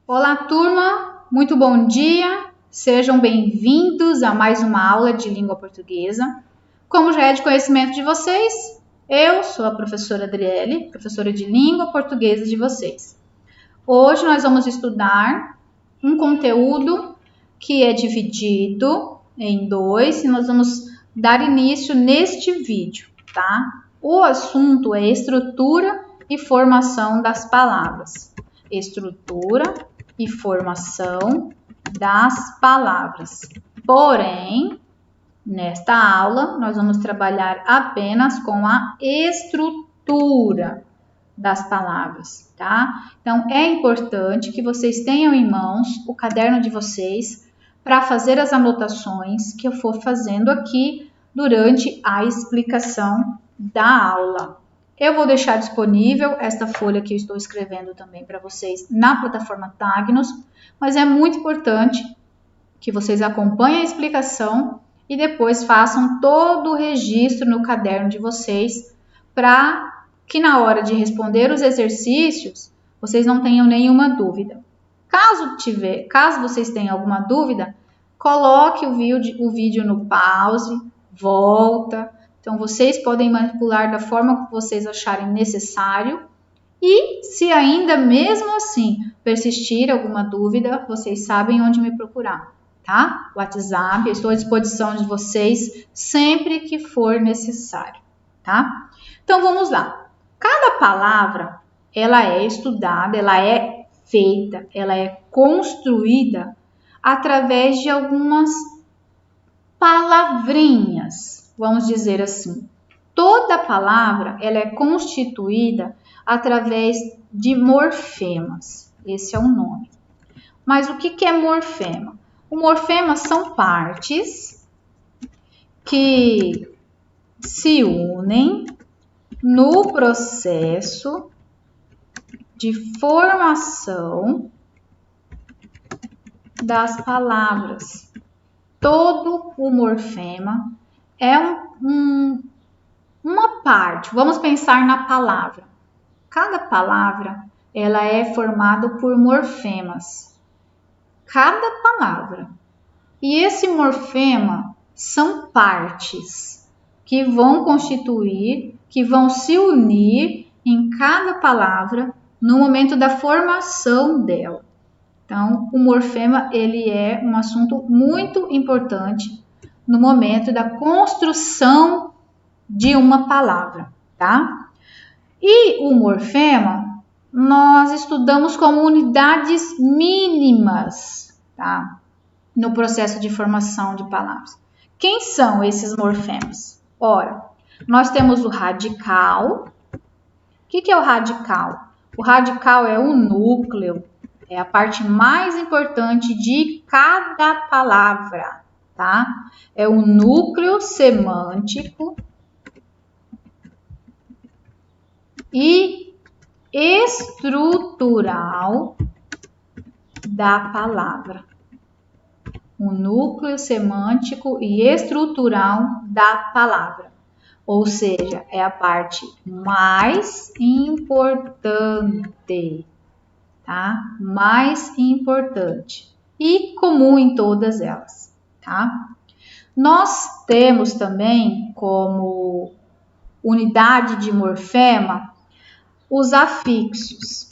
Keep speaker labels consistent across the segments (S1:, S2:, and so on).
S1: Olá, turma! Muito bom dia! Sejam bem-vindos a mais uma aula de língua portuguesa. Como já é de conhecimento de vocês, eu sou a professora Adriele, professora de língua portuguesa de vocês. Hoje nós vamos estudar um conteúdo que é dividido em dois e nós vamos dar início neste vídeo, tá? O assunto é estrutura e formação das palavras. Estrutura e formação das palavras. Porém, nesta aula, nós vamos trabalhar apenas com a estrutura das palavras, tá? Então, é importante que vocês tenham em mãos o caderno de vocês para fazer as anotações que eu for fazendo aqui durante a explicação da aula. Eu vou deixar disponível esta folha que eu estou escrevendo também para vocês na plataforma Tagnos, mas é muito importante que vocês acompanhem a explicação e depois façam todo o registro no caderno de vocês para que na hora de responder os exercícios vocês não tenham nenhuma dúvida. Caso vocês tenham alguma dúvida, coloque o vídeo no pause, volta. Então, vocês podem manipular da forma que vocês acharem necessário e, se ainda mesmo assim persistir alguma dúvida, vocês sabem onde me procurar, tá? WhatsApp, eu estou à disposição de vocês sempre que for necessário, tá? Então, vamos lá. Cada palavra, ela é estudada, ela é feita, ela é construída através de algumas palavrinhas. Vamos dizer assim, toda palavra ela é constituída através de morfemas. Esse é o nome. Mas o que é morfema? O morfema são partes que se unem no processo de formação das palavras. Todo o morfema é uma parte. Vamos pensar na palavra. Cada palavra ela é formada por morfemas. Cada palavra. E esse morfema são partes que vão constituir, que vão se unir em cada palavra no momento da formação dela. Então, o morfema ele é um assunto muito importante no momento da construção de uma palavra, tá? E o morfema nós estudamos como unidades mínimas, tá? No processo de formação de palavras. Quem são esses morfemas? Ora, nós temos o radical. O que é o radical? O radical é o núcleo, é a parte mais importante de cada palavra. Tá? É o núcleo semântico e estrutural da palavra. O núcleo semântico e estrutural da palavra. Ou seja, é a parte mais importante, tá? Mais importante e comum em todas elas. Tá? Nós temos também como unidade de morfema os afixos.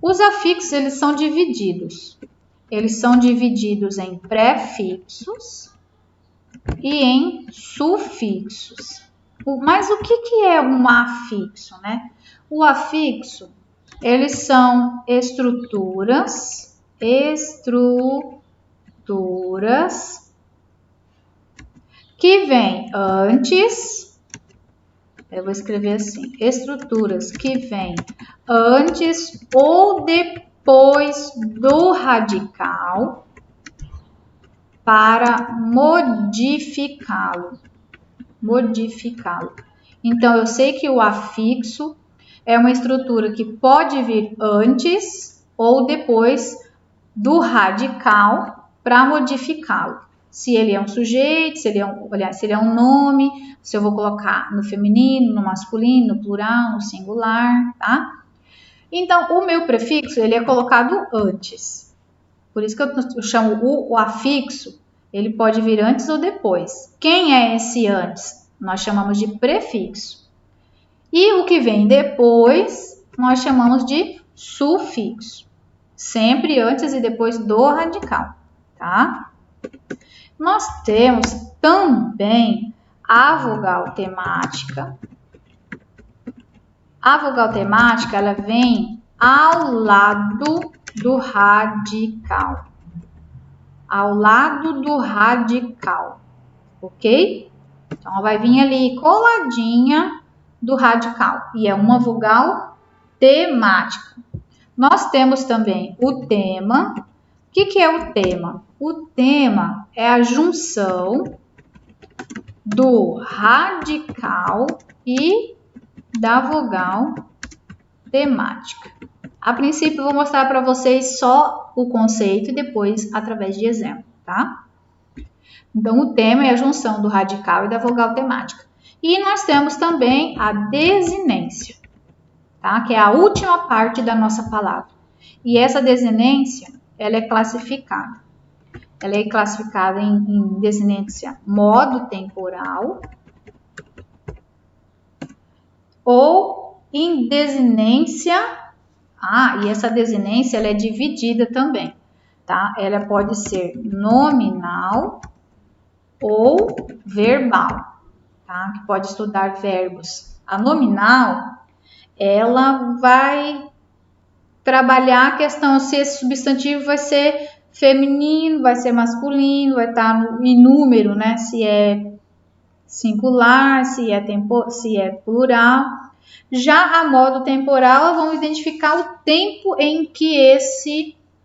S1: Os afixos eles são divididos. Eles são divididos em prefixos e em sufixos. Mas o que é um afixo, né? O afixo eles são estruturas que vêm antes, eu vou escrever assim, estruturas que vêm antes ou depois do radical para modificá-lo. Então, eu sei que o afixo é uma estrutura que pode vir antes ou depois do radical para modificá-lo, se ele é um sujeito, se ele é um nome, se eu vou colocar no feminino, no masculino, no plural, no singular, tá? Então, o meu prefixo, ele é colocado antes. Por isso que eu chamo o afixo, ele pode vir antes ou depois. Quem é esse antes? Nós chamamos de prefixo. E o que vem depois, nós chamamos de sufixo. Sempre antes e depois do radical, tá? Nós temos também a vogal temática. A vogal temática, ela vem ao lado do radical. Ao lado do radical, ok? Então, ela vai vir ali coladinha do radical. E é uma vogal temática. Nós temos também o tema. O que é o tema? O tema é a junção do radical e da vogal temática. A princípio, eu vou mostrar para vocês só o conceito e depois através de exemplo, tá? Então, o tema é a junção do radical e da vogal temática. E nós temos também a desinência, tá? Que é a última parte da nossa palavra. E essa desinência, ela é classificada. Ela é classificada em desinência modo temporal ou em desinência. E essa desinência, ela é dividida também, tá? Ela pode ser nominal ou verbal, tá? Que pode estudar verbos. A nominal, ela vai trabalhar a questão se esse substantivo vai ser feminino, vai ser masculino, vai estar em número, né? Se é singular, se é plural. Já a modo temporal, vamos identificar o tempo em que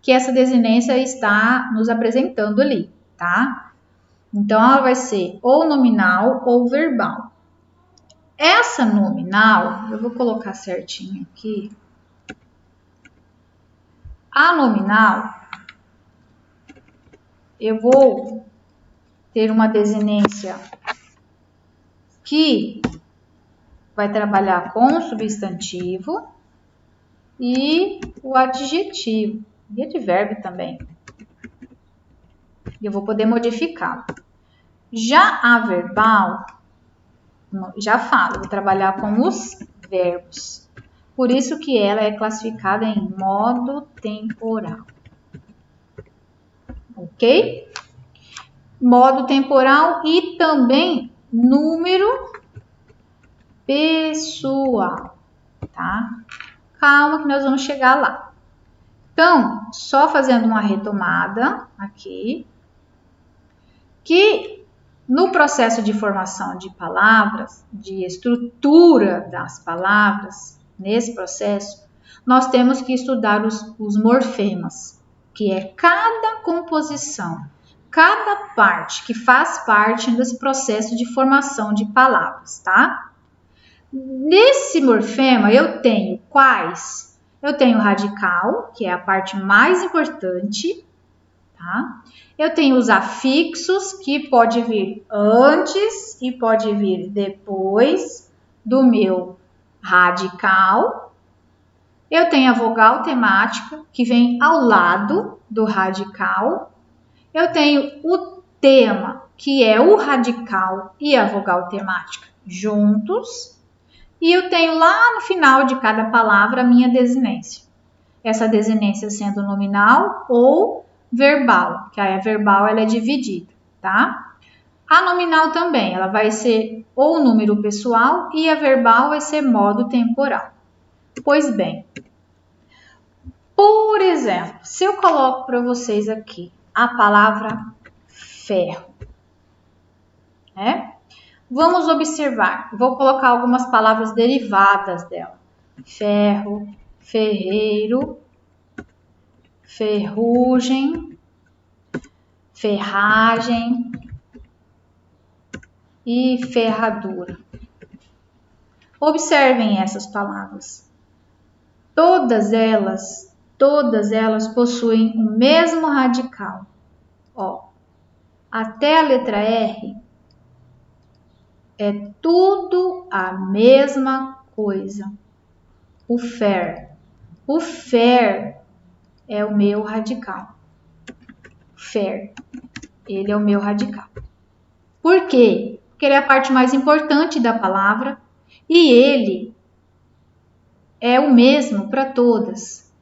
S1: essa desinência está nos apresentando ali, tá? Então, ela vai ser ou nominal ou verbal. Essa nominal, eu vou colocar certinho aqui. A nominal, eu vou ter uma desinência que vai trabalhar com o substantivo e o adjetivo, e advérbio também. E eu vou poder modificá-lo. Já a verbal, já falo, vou trabalhar com os verbos. Por isso que ela é classificada em modo temporal. Ok? Modo temporal e também número pessoal, tá? Calma que nós vamos chegar lá. Então, só fazendo uma retomada aqui, que no processo de formação de palavras, de estrutura das palavras, nesse processo, nós temos que estudar os morfemas, que é cada composição, cada parte que faz parte desse processo de formação de palavras, tá? Nesse morfema, eu tenho quais? Eu tenho o radical, que é a parte mais importante, tá? Eu tenho os afixos, que pode vir antes e pode vir depois do meu radical. Eu tenho a vogal temática, que vem ao lado do radical. Eu tenho o tema, que é o radical e a vogal temática juntos. E eu tenho lá no final de cada palavra a minha desinência. Essa desinência sendo nominal ou verbal, que a verbal ela é dividida, tá? A nominal também, ela vai ser ou número pessoal e a verbal vai ser modo temporal. Pois bem, por exemplo, se eu coloco para vocês aqui a palavra ferro, né? Vamos observar, vou colocar algumas palavras derivadas dela. Ferro, ferreiro, ferrugem, ferragem e ferradura. Observem essas palavras. Todas elas possuem o mesmo radical. Ó, até a letra R é tudo a mesma coisa. O fer. O fer é o meu radical. Fer. Ele é o meu radical. Por quê? Porque ele é a parte mais importante da palavra e ele é o mesmo para todas.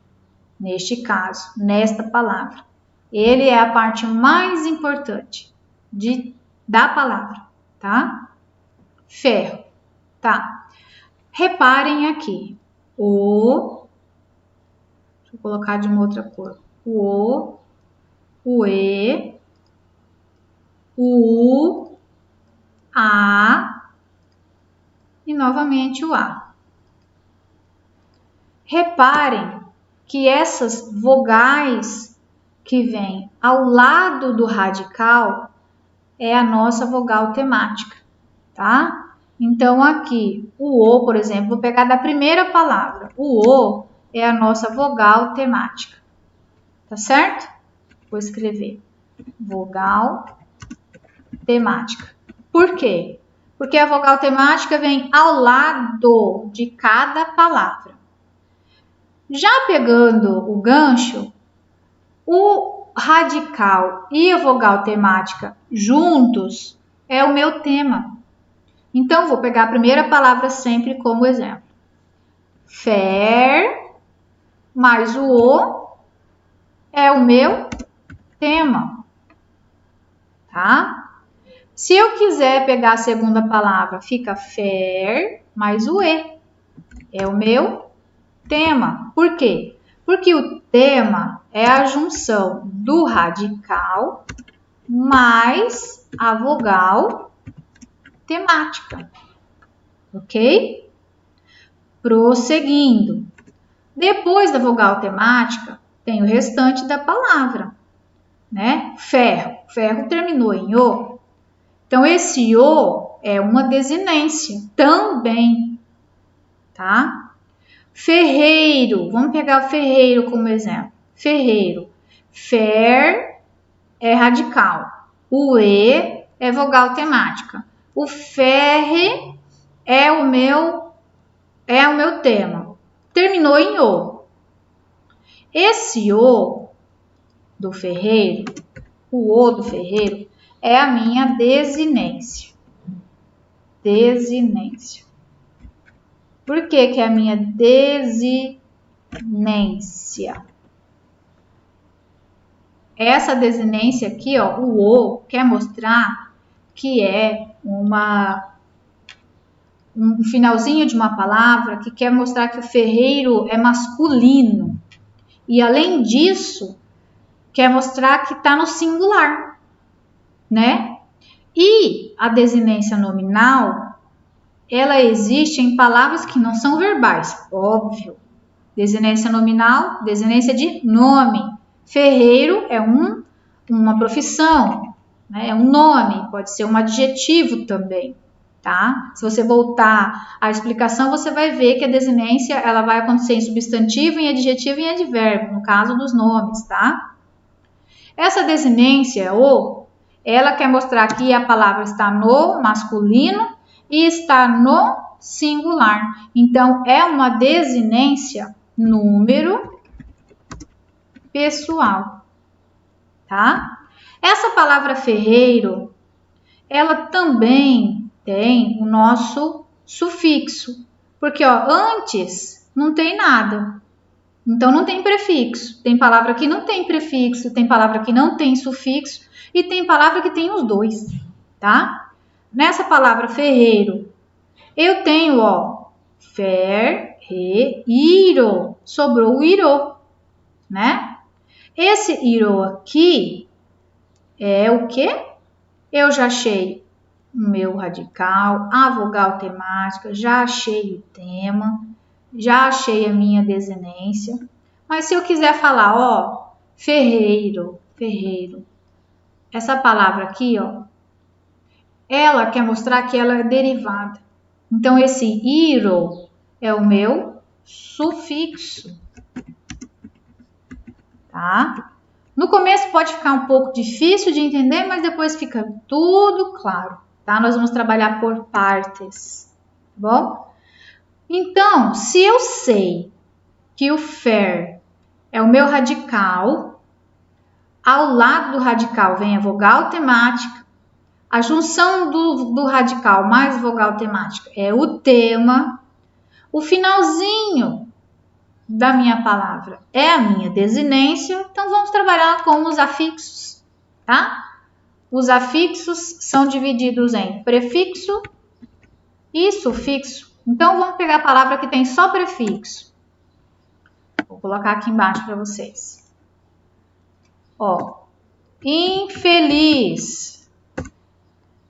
S1: Neste caso, nesta palavra. Ele é a parte mais importante da palavra, tá? Ferro, tá? Reparem aqui. Deixa eu colocar de uma outra cor. O E, o U, A e novamente o A. Reparem que essas vogais que vêm ao lado do radical é a nossa vogal temática, tá? Então aqui, o O, por exemplo, vou pegar da primeira palavra. O O é a nossa vogal temática, tá certo? Vou escrever vogal temática. Por quê? Porque a vogal temática vem ao lado de cada palavra. Já pegando o gancho, o radical e a vogal temática juntos é o meu tema. Então, vou pegar a primeira palavra sempre como exemplo. Fer mais o O é o meu tema, tá? Se eu quiser pegar a segunda palavra, fica fer mais o E. É o meu tema. Por quê? Porque o tema é a junção do radical mais a vogal temática. Ok? Prosseguindo. Depois da vogal temática, tem o restante da palavra, né? Ferro. Ferro terminou em O. Então, esse O é uma desinência também, tá? Ferreiro. Vamos pegar o ferreiro como exemplo. Ferreiro. Fer é radical. O E é vogal temática. O ferre é o meu tema. Terminou em O. Esse O do ferreiro, o O do ferreiro, é a minha desinência. Desinência. Por que que é a minha desinência? Essa desinência aqui, ó, o O, quer mostrar que é um finalzinho de uma palavra que quer mostrar que o ferreiro é masculino. E além disso, quer mostrar que está no singular, né? E a desinência nominal, ela existe em palavras que não são verbais, óbvio. Desinência nominal, desinência de nome. Ferreiro é uma profissão, né? É um nome, pode ser um adjetivo também, tá? Se você voltar à explicação, você vai ver que a desinência ela vai acontecer em substantivo, em adjetivo e em advérbio, no caso dos nomes, tá? Essa desinência, ela quer mostrar que a palavra está no masculino e está no singular. Então, é uma desinência número pessoal, tá? Essa palavra ferreiro, ela também tem o nosso sufixo, porque ó, antes não tem nada, então não tem prefixo. Tem palavra que não tem prefixo, tem palavra que não tem sufixo e tem palavra que tem os dois, tá? Nessa palavra ferreiro, eu tenho, ó, fer-re-iro, sobrou o iro, né? Esse iro aqui é o quê? Eu já achei o meu radical, a vogal temática, já achei o tema, já achei a minha desinência. Mas se eu quiser falar, ó, ferreiro, essa palavra aqui, ó, ela quer mostrar que ela é derivada. Então, esse iro é o meu sufixo, tá? No começo pode ficar um pouco difícil de entender, mas depois fica tudo claro, tá? Nós vamos trabalhar por partes, tá bom? Então, se eu sei que o fer é o meu radical, ao lado do radical vem a vogal temática, a junção do radical mais vogal temática é o tema, o finalzinho da minha palavra é a minha desinência, então vamos trabalhar com os afixos, tá? Os afixos são divididos em prefixo e sufixo. Então vamos pegar a palavra que tem só prefixo. Vou colocar aqui embaixo para vocês. Ó, infeliz,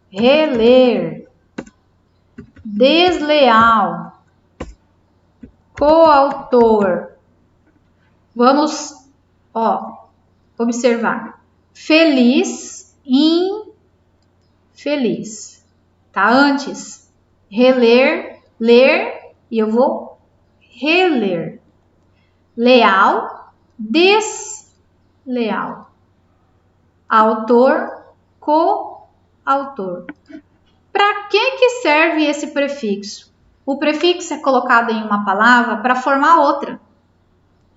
S1: reler, desleal, coautor. Vamos, ó, observar. Feliz, infeliz. Tá? Antes, reler, ler, e eu vou reler. Leal, desleal. Autor, coautor. Para que serve esse prefixo? O prefixo é colocado em uma palavra para formar outra.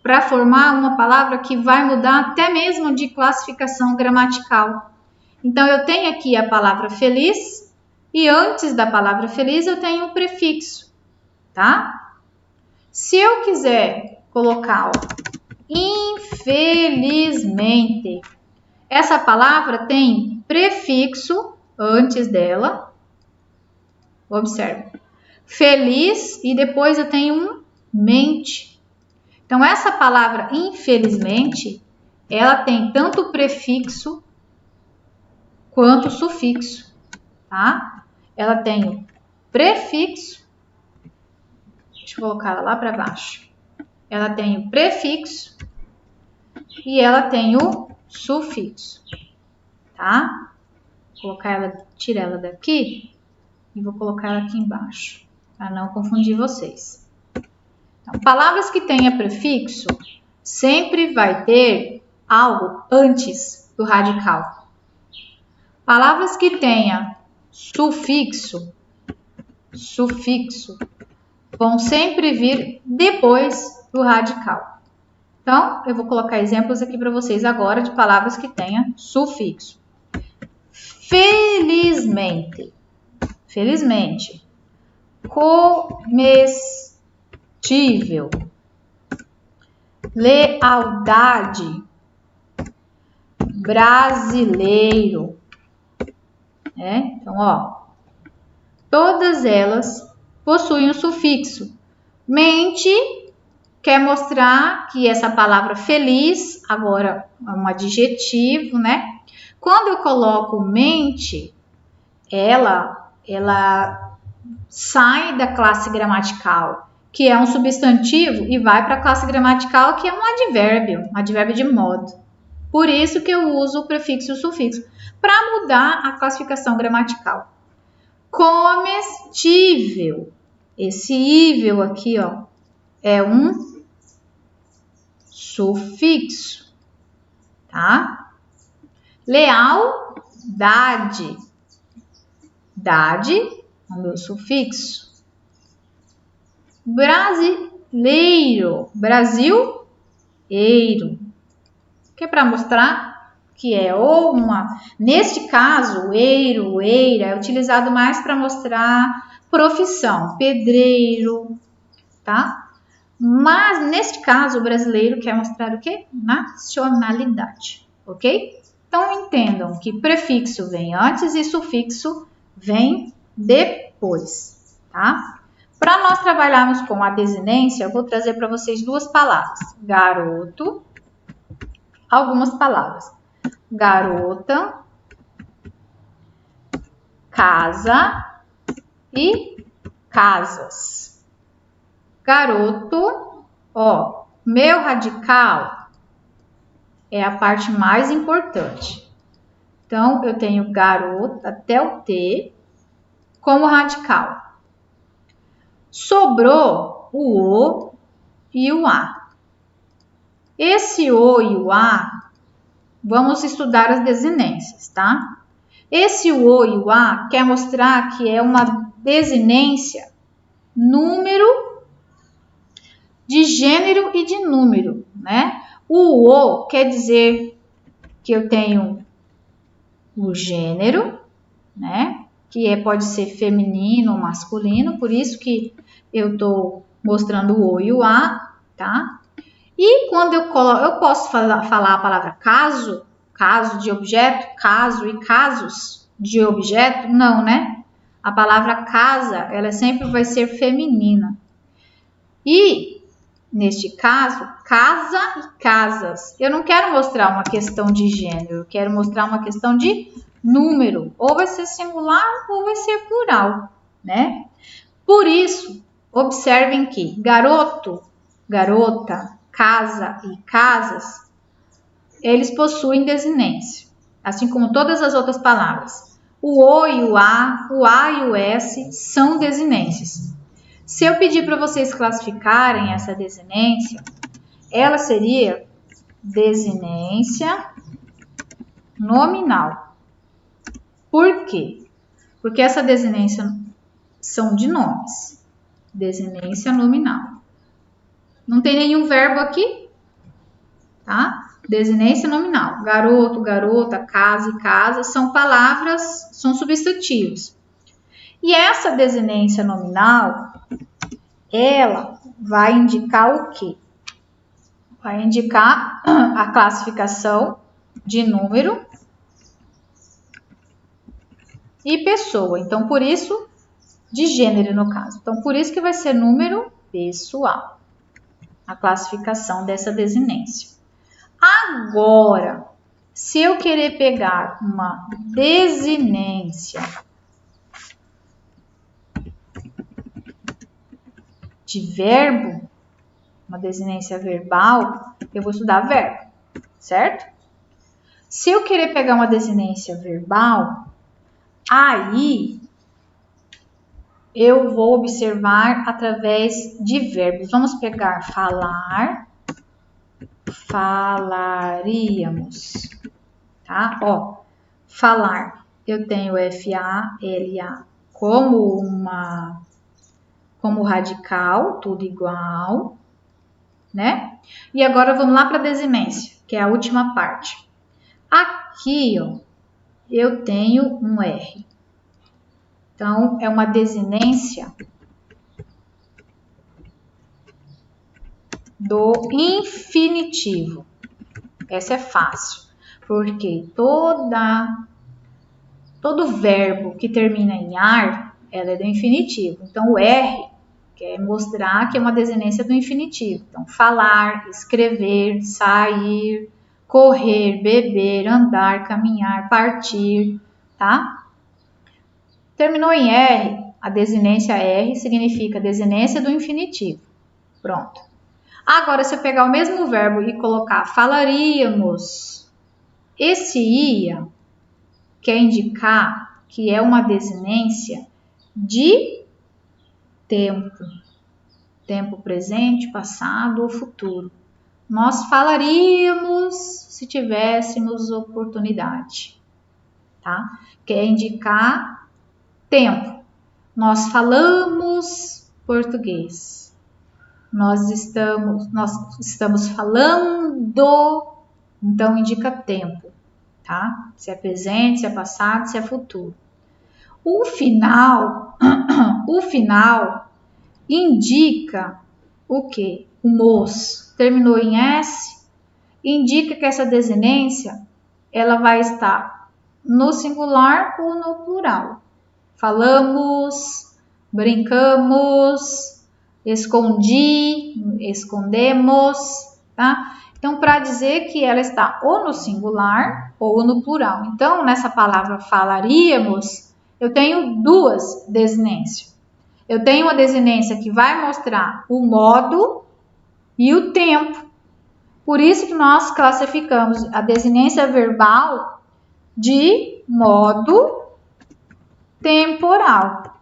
S1: Para formar uma palavra que vai mudar até mesmo de classificação gramatical. Então, eu tenho aqui a palavra feliz e antes da palavra feliz eu tenho o prefixo, tá? Se eu quiser colocar, ó, infelizmente, essa palavra tem prefixo antes dela. Observe. Feliz e depois eu tenho um mente. Então, essa palavra, infelizmente, ela tem tanto o prefixo quanto o sufixo, tá? Ela tem o prefixo, deixa eu colocar ela lá para baixo. Ela tem o prefixo e ela tem o sufixo, tá? Vou colocar ela, tirar ela daqui e vou colocar ela aqui embaixo, para não confundir vocês. Então, palavras que tenham prefixo sempre vai ter algo antes do radical. Palavras que tenham sufixo vão sempre vir depois do radical. Então, eu vou colocar exemplos aqui para vocês agora de palavras que tenham sufixo. Felizmente, comestível, lealdade, brasileiro, né? Então, ó, todas elas possuem um sufixo. Mente quer mostrar que essa palavra feliz, agora é um adjetivo, né? Quando eu coloco mente, ela sai da classe gramatical, que é um substantivo, e vai para a classe gramatical, que é um advérbio de modo. Por isso que eu uso o prefixo e o sufixo, para mudar a classificação gramatical. Comestível. Esse ível aqui, ó, é um sufixo, tá? Lealdade. Dade, o meu sufixo. Brasileiro. Brasil-eiro. Que é para mostrar que é ou uma... Neste caso, o eiro, eira, é utilizado mais para mostrar profissão. Pedreiro, tá? Mas, neste caso, o brasileiro quer mostrar o quê? Nacionalidade, ok? Então, entendam que prefixo vem antes e sufixo vem depois, tá? Para nós trabalharmos com a desinência, eu vou trazer para vocês duas palavras. Garoto, algumas palavras. Garota, casa e casas. Garoto, ó, meu radical é a parte mais importante. Então, eu tenho garoto até o T como radical. Sobrou o O e o A. Esse O e o A vamos estudar as desinências, tá? Esse o e o a quer mostrar que é uma desinência número de gênero e de número, né? O quer dizer que eu tenho o gênero, né? Que pode ser feminino ou masculino, por isso que eu estou mostrando o e o a, tá? E quando eu posso falar a palavra caso, caso de objeto, caso e casos de objeto? Não, né? A palavra casa, ela sempre vai ser feminina. E, neste caso, casa e casas. Eu não quero mostrar uma questão de gênero, eu quero mostrar uma questão de número. Ou vai ser singular ou vai ser plural, né? Por isso, observem que garoto, garota, casa e casas, eles possuem desinência, assim como todas as outras palavras. O e o a e o s são desinências. Se eu pedir para vocês classificarem essa desinência, ela seria desinência nominal. Por quê? Porque essa desinência são de nomes. Desinência nominal. Não tem nenhum verbo aqui, tá? Desinência nominal. Garoto, garota, casa e casa são palavras, são substantivos. E essa desinência nominal, ela vai indicar o quê? Vai indicar a classificação de número e pessoa. Então, por isso, de gênero no caso. Então, por isso que vai ser número pessoal. A classificação dessa desinência. Agora, se eu querer pegar uma desinência de verbo, uma desinência verbal, eu vou estudar verbo, certo? Se eu querer pegar uma desinência verbal, aí eu vou observar através de verbos. Vamos pegar falar, falaríamos, tá? Ó, falar, eu tenho F-A-L-A como radical, tudo igual, né? E agora vamos lá para a desinência, que é a última parte. Aqui, ó, eu tenho um R. Então, é uma desinência do infinitivo. Essa é fácil, porque todo verbo que termina em ar, ela é do infinitivo. Então, o R quer mostrar que é uma desinência do infinitivo. Então, falar, escrever, sair, correr, beber, andar, caminhar, partir, tá? Terminou em R, a desinência R significa desinência do infinitivo. Pronto. Agora, se eu pegar o mesmo verbo e colocar falaríamos, esse ia quer indicar que é uma desinência de tempo. Tempo presente, passado ou futuro. Nós falaríamos se tivéssemos oportunidade, tá? Quer indicar tempo. Nós falamos português. Nós estamos falando, então indica tempo, tá? Se é presente, se é passado, se é futuro. O final indica o quê? O mos. Terminou em S, indica que essa desinência ela vai estar no singular ou no plural. Falamos, brincamos, escondi, escondemos, tá? Então, para dizer que ela está ou no singular ou no plural. Então, nessa palavra falaríamos, eu tenho duas desinências. Eu tenho uma desinência que vai mostrar o modo e o tempo. Por isso que nós classificamos a desinência verbal de modo temporal,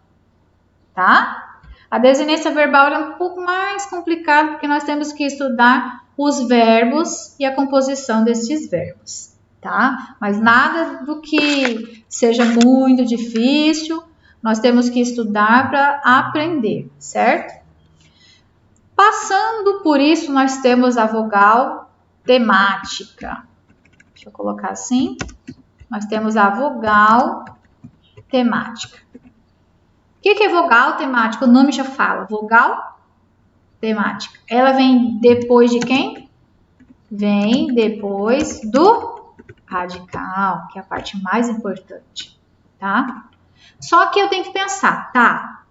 S1: tá? A desinência verbal é um pouco mais complicada porque nós temos que estudar os verbos e a composição desses verbos. tá? Mas nada do que seja muito difícil, nós temos que estudar para aprender, certo? Passando por isso, nós temos a vogal temática. Deixa eu colocar assim. Nós temos a vogal temática. O que é vogal temática? O nome já fala, vogal temática. Ela vem depois de quem? Vem depois do radical, que é a parte mais importante, tá? Só que eu tenho que pensar, tá?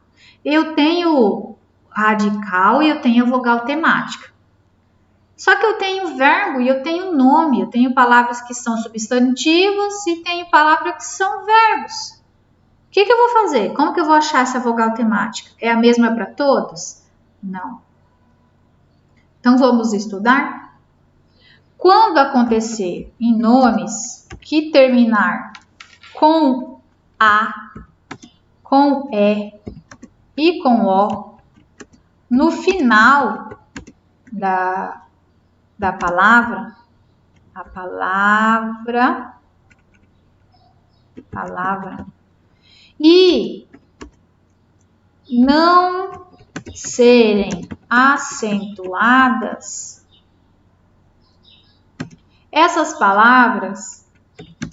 S1: Eu tenho radical e eu tenho vogal temática. Só que eu tenho verbo e eu tenho nome, eu tenho palavras que são substantivos e tenho palavras que são verbos. O que eu vou fazer? Como que eu vou achar essa vogal temática? É a mesma para todos? Não. Então vamos estudar? Quando acontecer em nomes que terminar com A, com E e com O, no final da palavra, a palavra, e não serem acentuadas, essas palavras,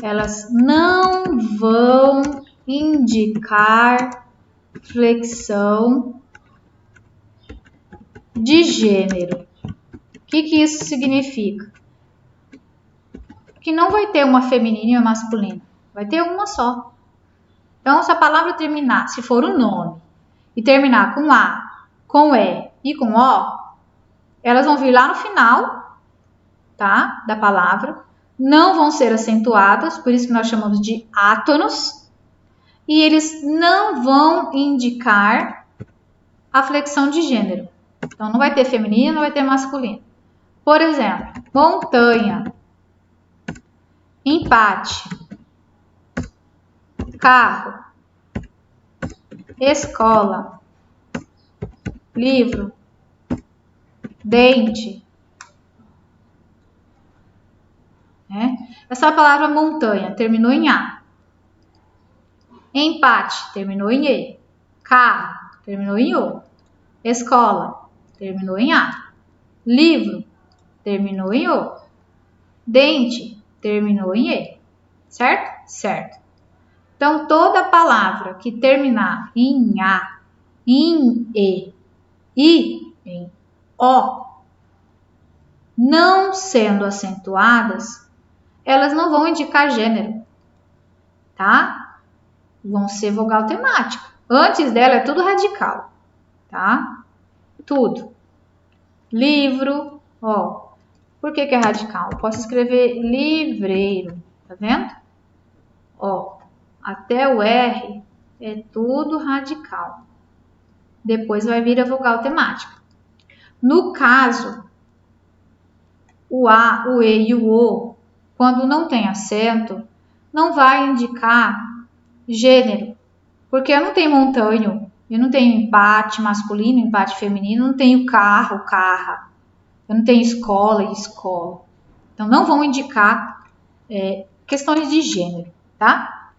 S1: elas não vão indicar flexão de gênero. O que isso significa? Que não vai ter uma feminina e uma masculina, vai ter uma só. Então, se a palavra terminar, se for um nome, e terminar com A, com E e com O, elas vão vir lá no final, tá, da palavra, não vão ser acentuadas, por isso que nós chamamos de átonos, e eles não vão indicar a flexão de gênero. Então, não vai ter feminino, não vai ter masculino. Por exemplo, montanha, empate, carro, escola, livro, dente. Essa palavra montanha terminou em A. Empate terminou em E. Carro terminou em O. Escola terminou em A. Livro terminou em O. Dente terminou em E. Certo? Certo. Então, toda palavra que terminar em A, em E e em O, não sendo acentuadas, elas não vão indicar gênero, tá? Vão ser vogal temática. Antes dela é tudo radical, tá? Tudo. Livro, ó. Por que é radical? Eu posso escrever livreiro, tá vendo? Ó, até o R é tudo radical. Depois vai vir a vogal temática. No caso, o A, o E e o O, quando não tem acento, não vai indicar gênero, porque eu não tenho montanho, eu não tenho empate masculino, empate feminino, não tenho carro, carra, eu não tenho escola e escola. Então, não vão indicar questões de gênero, tá?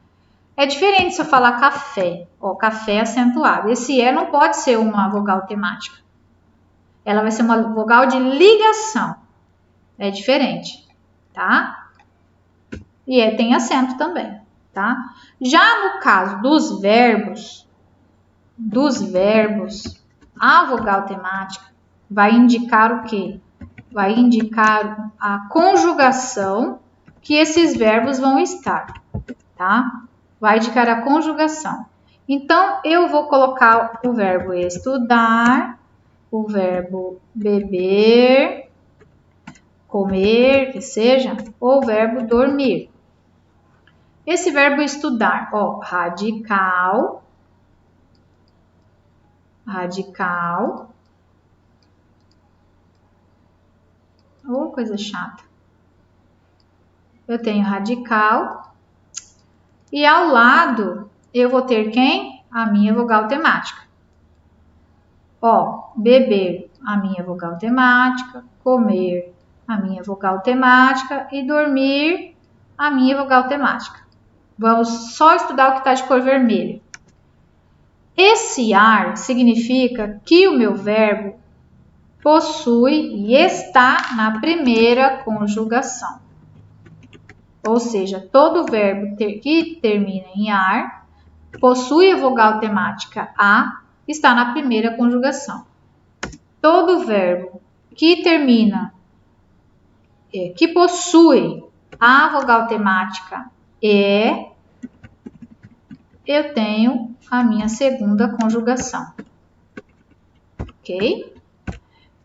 S1: É diferente se eu falar café, ó, café acentuado. Esse E não pode ser uma vogal temática. Ela vai ser uma vogal de ligação. É diferente, tá? E tem acento também, tá? Já no caso dos verbos, a vogal temática vai indicar o quê? Vai indicar a conjugação que esses verbos vão estar, tá? Vai indicar a conjugação. Então, eu vou colocar o verbo estudar, o verbo beber, comer, que seja, ou o verbo dormir. Esse verbo estudar, ó, radical, oh, coisa chata. Eu tenho radical e ao lado eu vou ter quem? A minha vogal temática. Ó, beber, a minha vogal temática, comer, a minha vogal temática e dormir, a minha vogal temática. Vamos só estudar o que está de cor vermelha. Esse ar significa que o meu verbo possui e está na primeira conjugação. Ou seja, todo verbo que termina em ar, possui a vogal temática A, está na primeira conjugação. Todo verbo que termina, que possui a vogal temática E, eu tenho a minha segunda conjugação. Ok?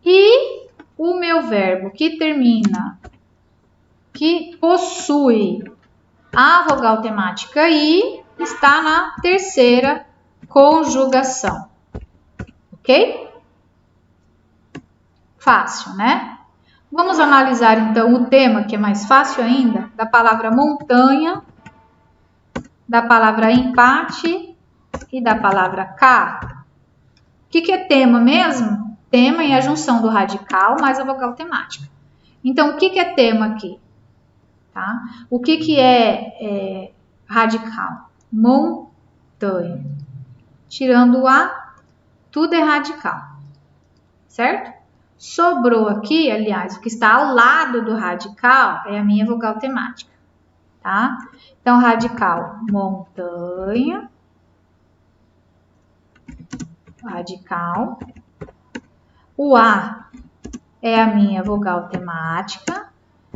S1: E o meu verbo que termina, que possui a vogal temática I, está na terceira conjugação. Ok? Fácil, né? Vamos analisar então o tema, que é mais fácil ainda, da palavra montanha, da palavra empate e da palavra cá. O que é tema mesmo? Tema é a junção do radical mais a vogal temática. Então, o que é tema aqui? Tá? O que é radical? Montanha. Tirando o A, tudo é radical. Certo? Sobrou aqui, aliás, o que está ao lado do radical é a minha vogal temática. Tá? Então, radical, montanha. Radical. O A é a minha vogal temática.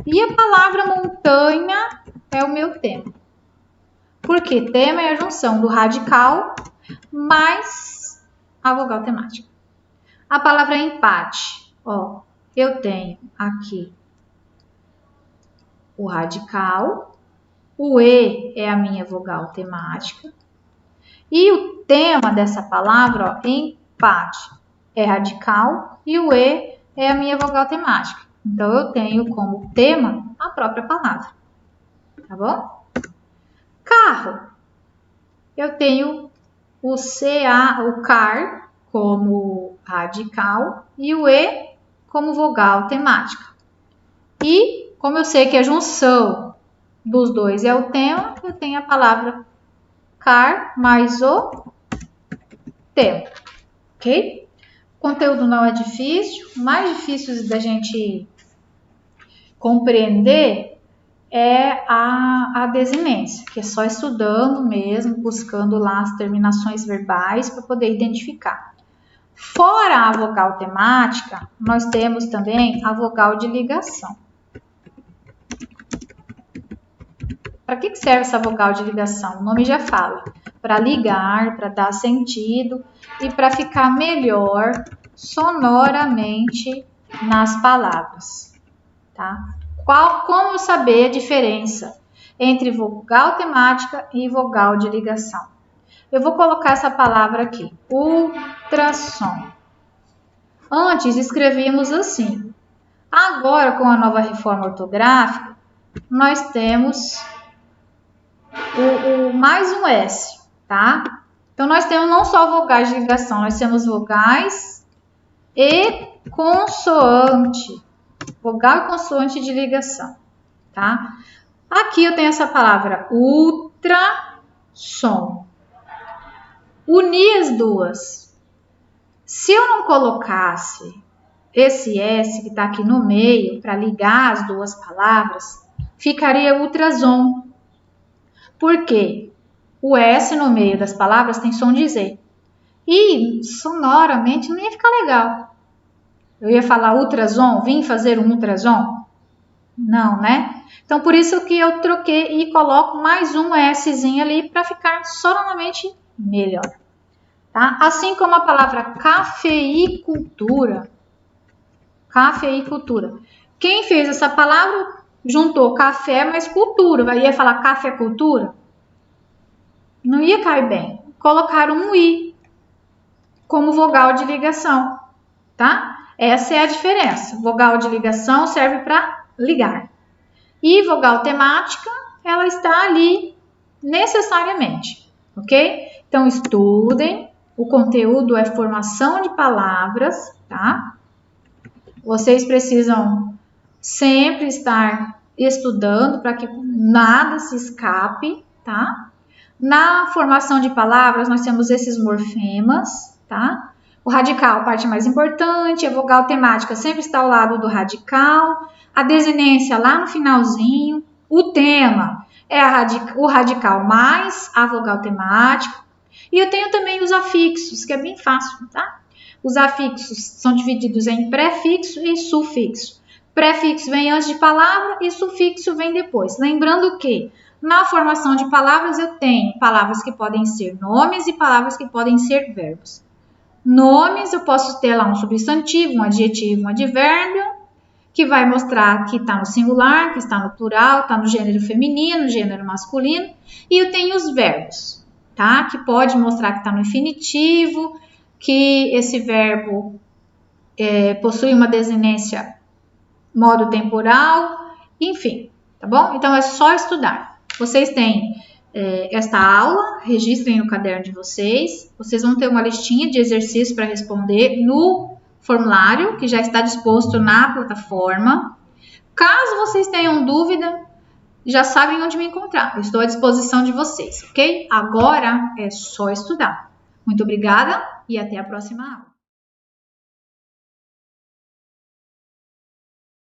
S1: E a palavra montanha é o meu tema. Porque tema é a junção do radical mais a vogal temática. A palavra empate, ó, eu tenho aqui o radical, o E é a minha vogal temática. E o tema dessa palavra, ó, empate, é radical e o E é a minha vogal temática. Então, eu tenho como tema a própria palavra. Tá bom? Carro. Eu tenho o CA, o car, como radical e o E como vogal temática. E, como eu sei que a junção dos dois é o tema, eu tenho a palavra car mais o tema. Ok? O conteúdo não é difícil. O mais difícil da gente compreender é a desinência, que é só estudando mesmo, buscando lá as terminações verbais para poder identificar. Fora a vogal temática, nós temos também a vogal de ligação. Para que serve essa vogal de ligação? O nome já fala. Para ligar, para dar sentido e para ficar melhor sonoramente nas palavras. Tá? Como saber a diferença entre vogal temática e vogal de ligação? Eu vou colocar essa palavra aqui, ultrassom. Antes escrevíamos assim. Agora, com a nova reforma ortográfica, nós temos mais um S, tá? Então, nós temos não só vogais de ligação, nós temos vogais e consoante. Vogal e consoante de ligação, tá? Aqui eu tenho essa palavra ultrassom. Unir as duas. Se eu não colocasse esse S que está aqui no meio para ligar as duas palavras, ficaria ultrasom. Por quê? O S no meio das palavras tem som de Z. E sonoramente não ia ficar legal. Eu ia falar ultrasom, vim fazer um ultrasom? Não, né? Então, por isso que eu troquei e coloco mais um Szinho ali para ficar sonoramente melhor. Tá? Assim como a palavra cafeicultura. Cafeicultura. Quem fez essa palavra juntou café mais cultura. Ia falar cafeicultura? Não ia cair bem. Colocaram um I como vogal de ligação. Tá? Essa é a diferença. Vogal de ligação serve para ligar. E vogal temática, ela está ali necessariamente. Ok? Então, estudem. O conteúdo é formação de palavras, tá? Vocês precisam sempre estar estudando para que nada se escape, tá? Na formação de palavras, nós temos esses morfemas, tá? O radical, a parte mais importante, a vogal temática sempre está ao lado do radical, a desinência lá no finalzinho, o tema é o radical mais a vogal temática, e eu tenho também os afixos, que é bem fácil, tá? Os afixos são divididos em prefixo e sufixo. Prefixo vem antes de palavra e sufixo vem depois. Lembrando que na formação de palavras eu tenho palavras que podem ser nomes e palavras que podem ser verbos. Nomes, eu posso ter lá um substantivo, um adjetivo, um advérbio, que vai mostrar que está no singular, que está no plural, está no gênero feminino, no gênero masculino. E eu tenho os verbos, tá? Que pode mostrar que está no infinitivo, que esse verbo possui uma desinência modo temporal, enfim, tá bom? Então é só estudar. Vocês têm esta aula, registrem no caderno de vocês. Vocês vão ter uma listinha de exercícios para responder no formulário, que já está disposto na plataforma. Caso vocês tenham dúvida, já sabem onde me encontrar. Eu estou à disposição de vocês, ok? Agora é só estudar. Muito obrigada e até a próxima aula.